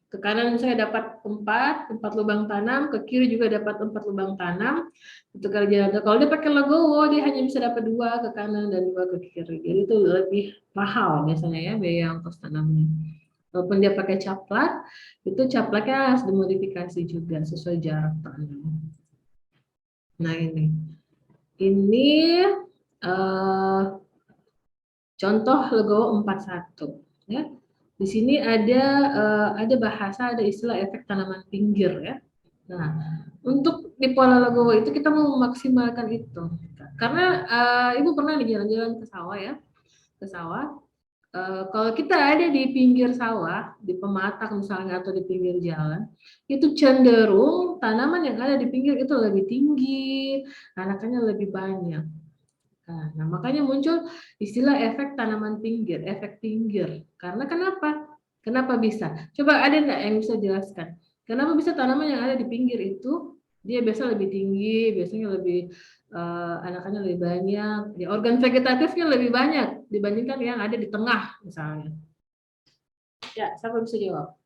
ke kanan saya dapat 4 lubang tanam, ke kiri juga dapat 4 lubang tanam, itu kali jalan. Kalau dia pakai logowo dia hanya bisa dapat 2 ke kanan dan 2 ke kiri, jadi itu lebih mahal biasanya ya biaya ongkos tanamnya. Walaupun dia pakai caplak, itu caplaknya harus dimodifikasi juga sesuai jarak tanam. Nah ini contoh logowo 41 ya. Di sini ada bahasa, ada istilah efek tanaman pinggir ya. Nah, untuk di pola logowo itu kita mau memaksimalkan itu. Karena Ibu pernah di jalan-jalan ke sawah ya. Ke sawah. Kalau kita ada di pinggir sawah, di pematak misalnya atau di pinggir jalan, itu cenderung tanaman yang ada di pinggir itu lebih tinggi, anakannya lebih banyak. Nah, makanya muncul istilah efek tanaman pinggir, efek pinggir. Karena kenapa? Kenapa bisa? Coba ada nggak yang bisa jelaskan? Kenapa bisa tanaman yang ada di pinggir itu dia biasa lebih tinggi, biasanya lebih anakannya lebih banyak, ya organ vegetatifnya lebih banyak dibandingkan yang ada di tengah misalnya. Ya, siapa bisa jawab?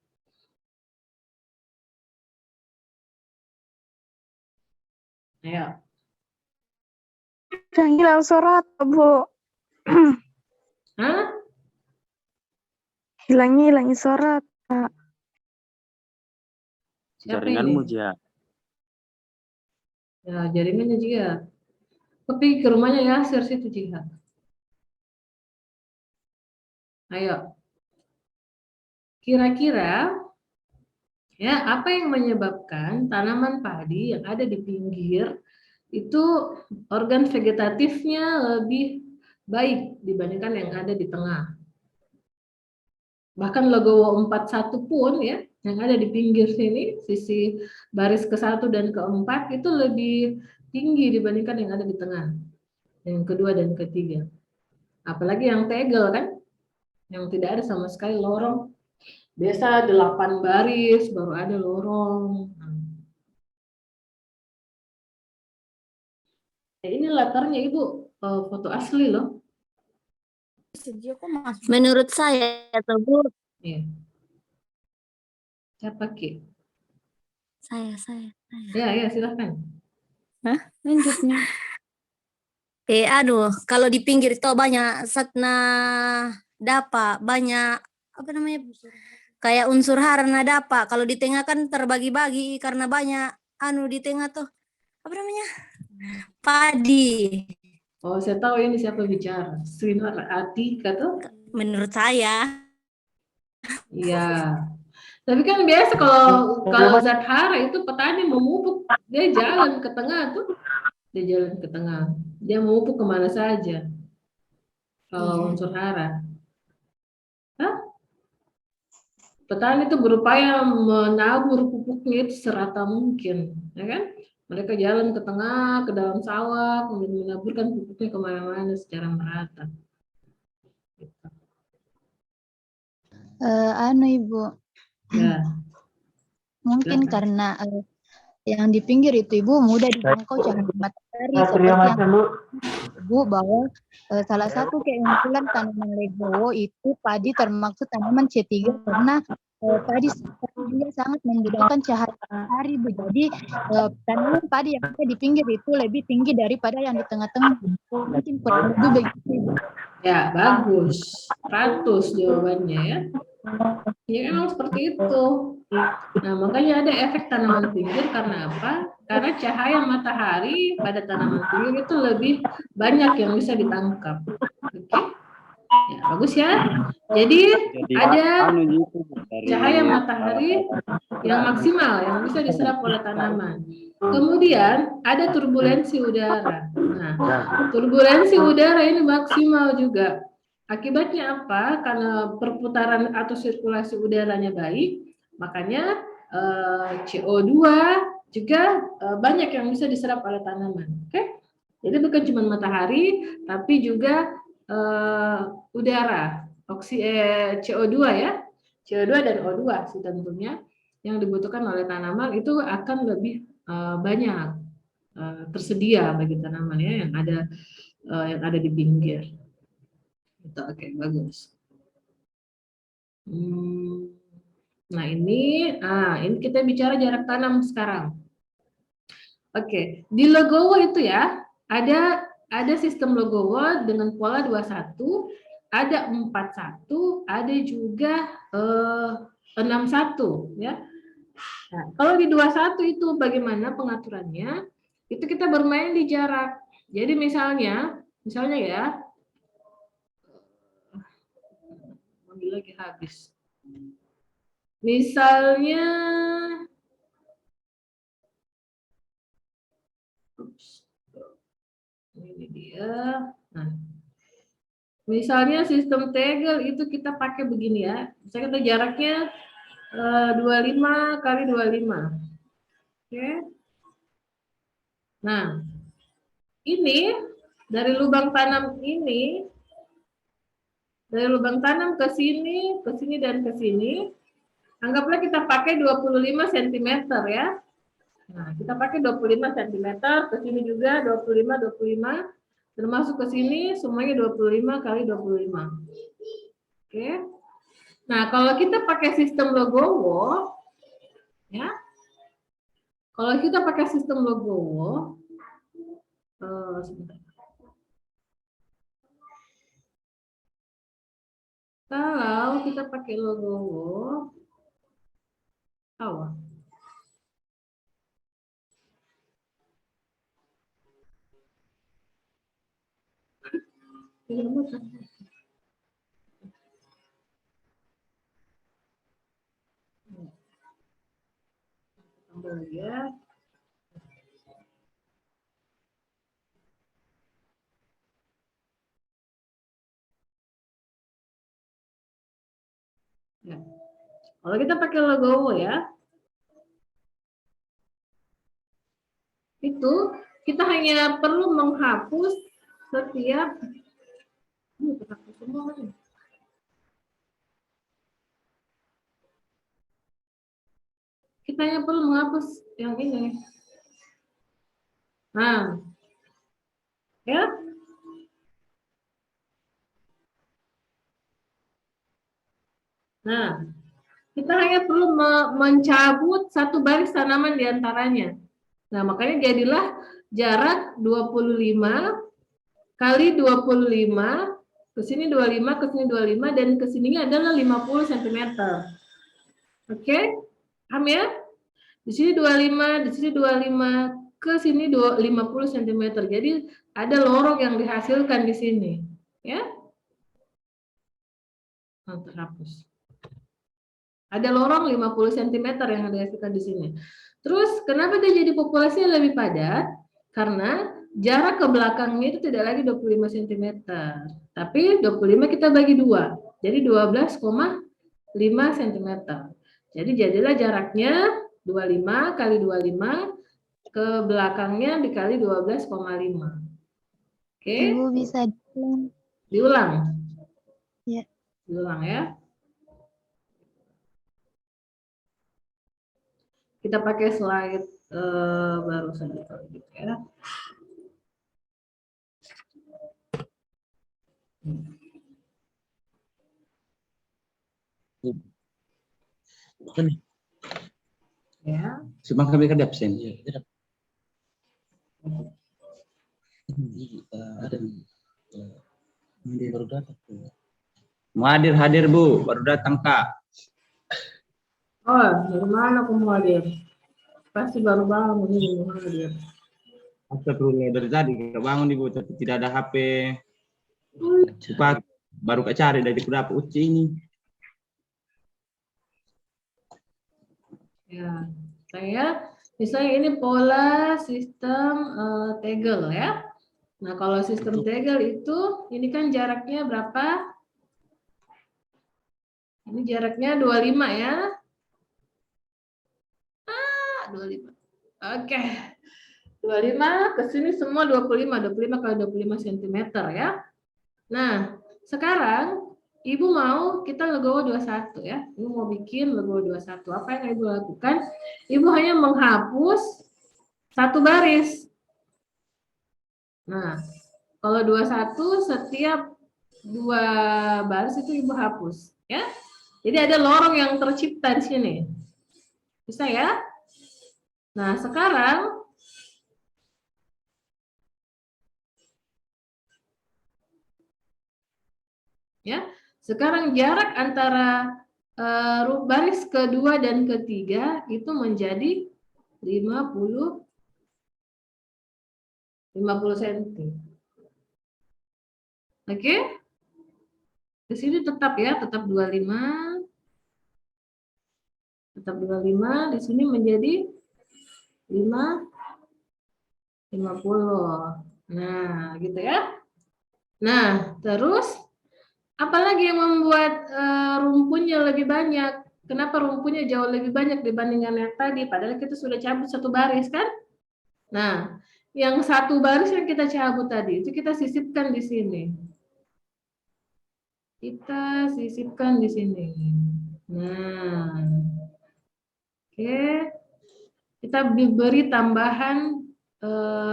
Ayo. Hilang suara, Bu. Hah? Hilangin suara, Pak. Jaringanmu, Jia. Ya, jaringannya Jia. Tapi ke rumahnya Yasir situ Jia. Ayo. Kira-kira Ya, apa yang menyebabkan tanaman padi yang ada di pinggir itu organ vegetatifnya lebih baik dibandingkan yang ada di tengah. Bahkan Legowo 41 pun ya, yang ada di pinggir sini, sisi baris ke-1 dan ke-4 itu lebih tinggi dibandingkan yang ada di tengah, yang kedua dan ketiga. Apalagi yang tegel kan, yang tidak ada sama sekali lorong. Biasa 8 baris baru ada lorong. Ini latarnya Ibu, foto asli loh. Menurut saya, Bu, Iya. Siapa Ki? saya. Ya, silakan. Lanjutnya. Aduh, kalau di pinggir itu banyak satna dapa, banyak apa namanya? Kayak unsur hara dapa. Kalau di tengah kan terbagi-bagi karena banyak di tengah tuh apa namanya? Padi. Oh, saya tahu ini siapa bicara. Srinar Atika tuh. Menurut saya. Iya. Tapi kan biasa kalau zat hara itu petani memupuk, dia jalan ke tengah tuh. Dia jalan ke tengah. Dia memupuk kemana saja. Kalau unsur hara. Hah? Petani itu berupaya menabur pupuknya itu serata mungkin, ya kan? Mereka jalan ke tengah, ke dalam sawah, kemudian menaburkan pupuknya kemana-mana secara merata. Ibu, Ya. mungkin Silakan. karena yang di pinggir itu Ibu mudah dijangkau cahaya matahari seperti yang Ibu bahwa salah satu keunggulan tanaman legowo itu padi termasuk tanaman C3 karena padi dia sangat membutuhkan cahaya matahari Bu. Jadi tanaman padi yang ada di pinggir itu lebih tinggi daripada yang di tengah-tengah. Mungkin kurang lebih begitu Ibu. Ya, bagus. 100 jawabannya ya. Ya memang seperti itu. Nah, makanya ada efek tanaman pinggir karena apa? Karena cahaya matahari pada tanaman pinggir itu lebih banyak yang bisa ditangkap. Oke? Ya, bagus ya. Jadi ada cahaya matahari yang maksimal yang bisa diserap oleh tanaman. Kemudian ada turbulensi udara. Nah, turbulensi udara ini maksimal juga. Akibatnya apa? Karena perputaran atau sirkulasi udaranya baik, makanya CO2 juga banyak yang bisa diserap oleh tanaman. Oke? Jadi bukan cuma matahari, tapi juga udara, CO2 ya, CO2 dan O2 sih tentunya yang dibutuhkan oleh tanaman itu akan lebih banyak tersedia bagi tanaman ya yang ada di pinggir. Oke, bagus. Nah ini kita bicara jarak tanam sekarang. Oke, di Legowo itu ya ada sistem Legowo dengan pola 21, ada 41, ada juga 61 ya. Nah, kalau di 21 itu bagaimana pengaturannya? Itu kita bermain di jarak. Jadi misalnya ya, mobil lagi habis. Misalnya, ini dia. Nah, misalnya sistem tegel itu kita pakai begini ya. Misalnya kita jaraknya 25 kali 25. Oke. Nah, ini dari lubang tanam ini, dari lubang tanam ke sini dan ke sini, anggaplah kita pakai 25 cm ya. Nah, kita pakai 25 cm, ke sini juga 25, termasuk ke sini semuanya 25 kali 25. Oke. Nah, kalau kita pakai sistem Legowo, ya, kalau kita pakai sistem Legowo, sebentar. Kalau kita pakai Legowo, ya. Ya. Kalau kita pakai legowo ya, itu kita hanya perlu menghapus setiap kita hanya perlu menghapus yang ini. Nah, ya. Nah, kita hanya perlu mencabut satu baris tanaman di antaranya. Nah, makanya jadilah jarak 25 kali 25, ke sini 25, ke sini 25, dan ke sininya adalah 50 cm. Oke? Paham ya? Di sini 25, di sini 25, ke sini 50 cm. Jadi ada lorong yang dihasilkan di sini, ya. Nah, terhapus. Ada lorong 50 cm yang dihasilkan di sini. Terus kenapa dia jadi populasinya lebih padat? Karena jarak ke belakangnya itu tidak lagi 25 cm. Tapi 25 kita bagi 2. Jadi 12,5 cm. Jadi jadilah jaraknya 25 kali 25, ke belakangnya dikali 12,5. Oke? Ibu bisa diulang. Diulang? Ya. Diulang ya. Kita pakai slide baru saja kalau gitu ya. Ya. Subang kami ke absen. Baru datang. Mau hadir Bu, baru datang Kak. Oh, dari mana aku mau hadir? Pasti baru bangun ini mau hadir. Astagfirullah, dari tadi kita bangun Ibu, tapi tidak ada HP. Cepat, baru Kak cari dari berapa uci ini. Ya, saya misalnya ini pola sistem tegel ya. Nah, kalau sistem tegel itu ini kan jaraknya berapa? Ini jaraknya 25 ya. 25. Oke. 25 ke sini semua 25 kali 25 cm ya. Nah, sekarang Ibu mau kita legowo 21 ya. Ibu mau bikin legowo 21. Apa yang Ibu lakukan? Ibu hanya menghapus satu baris. Nah, kalau 21 setiap 2 baris itu Ibu hapus ya. Jadi ada lorong yang tercipta di sini. Bisa ya? Nah, sekarang ya, sekarang jarak antara baris kedua dan ketiga itu menjadi 50 cm. Oke? Di sini tetap ya, tetap 25. Tetap 25, di sini menjadi 50. Nah, gitu ya. Nah, terus apalagi yang membuat rumpunnya lebih banyak? Kenapa rumpunnya jauh lebih banyak dibandingkan yang tadi? Padahal kita sudah cabut satu baris kan? Nah, yang satu baris yang kita cabut tadi itu kita sisipkan di sini. Kita sisipkan di sini. Nah, oke. Kita beri tambahan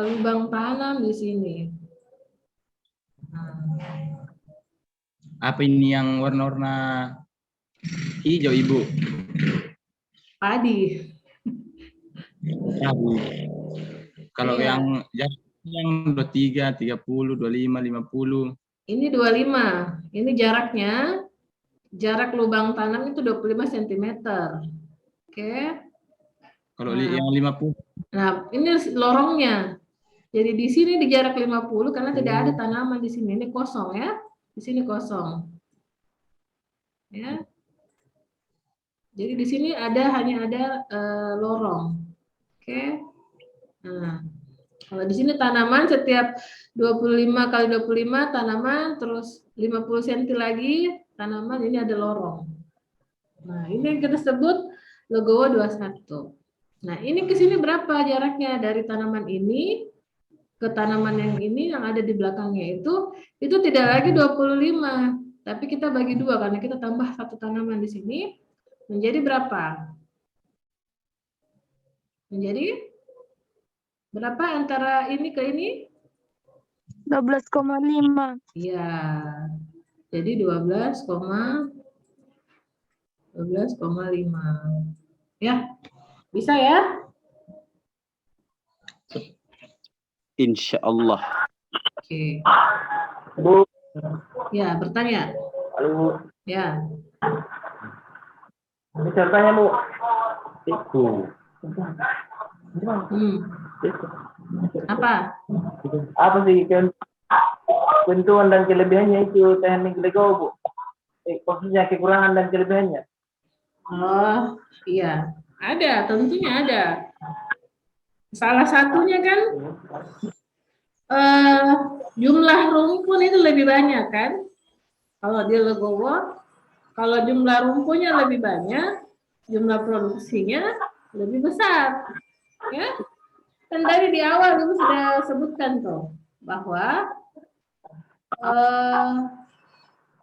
lubang tanam di sini. Apa ini yang warna-warna hijau Ibu? Padi. Kalau Iya. yang 23, 30, 25, 50. Ini 25. Ini jaraknya. Jarak lubang tanam itu 25 cm. Oke. Kalau yang 50. Nah, ini lorongnya. Jadi di sini di jarak 50 karena tidak ada tanaman di sini. Ini kosong ya. Di sini kosong. Ya. Jadi di sini hanya ada lorong. Oke. Nah, kalau di sini tanaman setiap 25 kali 25 tanaman, terus 50 cm lagi tanaman, ini ada lorong. Nah, ini yang kita sebut legowo 21. Nah, ini ke sini berapa jaraknya dari tanaman ini ke tanaman yang ini yang ada di belakangnya itu tidak lagi 25, tapi kita bagi 2 karena kita tambah satu tanaman di sini menjadi berapa? Menjadi berapa antara ini ke ini? 12,5. Iya. Jadi 12,5. Ya. Bisa ya? Insya Allah. Oke. Bu, Ya, bertanya. halo. Ya. Ini contohnya, Bu. Itu. Apa? Apa sih keuntungan dan kelebihannya itu teknik Lego, Bu? Maksudnya kekurangan dan kelebihannya. Oh, iya. Ada, tentunya ada. Salah satunya kan jumlah rumpun itu lebih banyak kan? Kalau di legowo, kalau jumlah rumpunnya lebih banyak, jumlah produksinya lebih besar. Ya, kan tadi di awal dulu sudah sebutkan tuh bahwa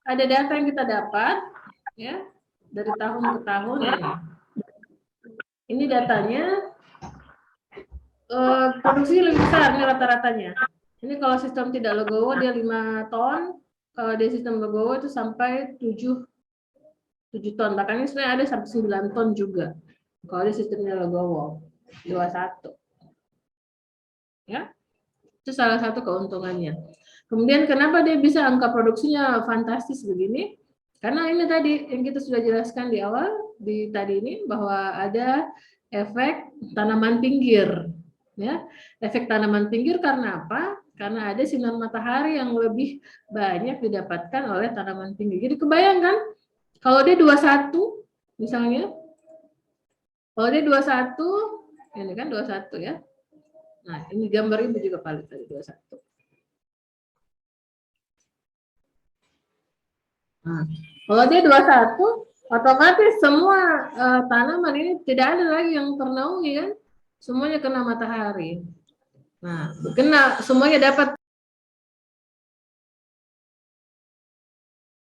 ada data yang kita dapat ya dari tahun ke tahun ini. Ini datanya produksi lebih besar nih rata-ratanya. Ini kalau sistem tidak legowo dia 5 ton, kalau di sistem legowo itu sampai 7 ton. Bahkan ini sebenarnya ada sampai 9 ton juga. Kalau di sistemnya legowo 21. Ya. Itu salah satu keuntungannya. Kemudian kenapa dia bisa angka produksinya fantastis begini? Karena ini tadi yang kita sudah jelaskan di awal di tadi ini bahwa ada efek tanaman pinggir. Ya, efek tanaman pinggir karena apa? Karena ada sinar matahari yang lebih banyak didapatkan oleh tanaman pinggir. Jadi kebayangkan kalau dia 21 misalnya, kalau dia 21, ini kan 21 ya. Nah, ini gambar ini juga paling tadi 21. Nah, kalau dia 21, otomatis semua tanaman ini tidak ada lagi yang ternaungi kan? Semuanya kena matahari. Nah, semuanya dapat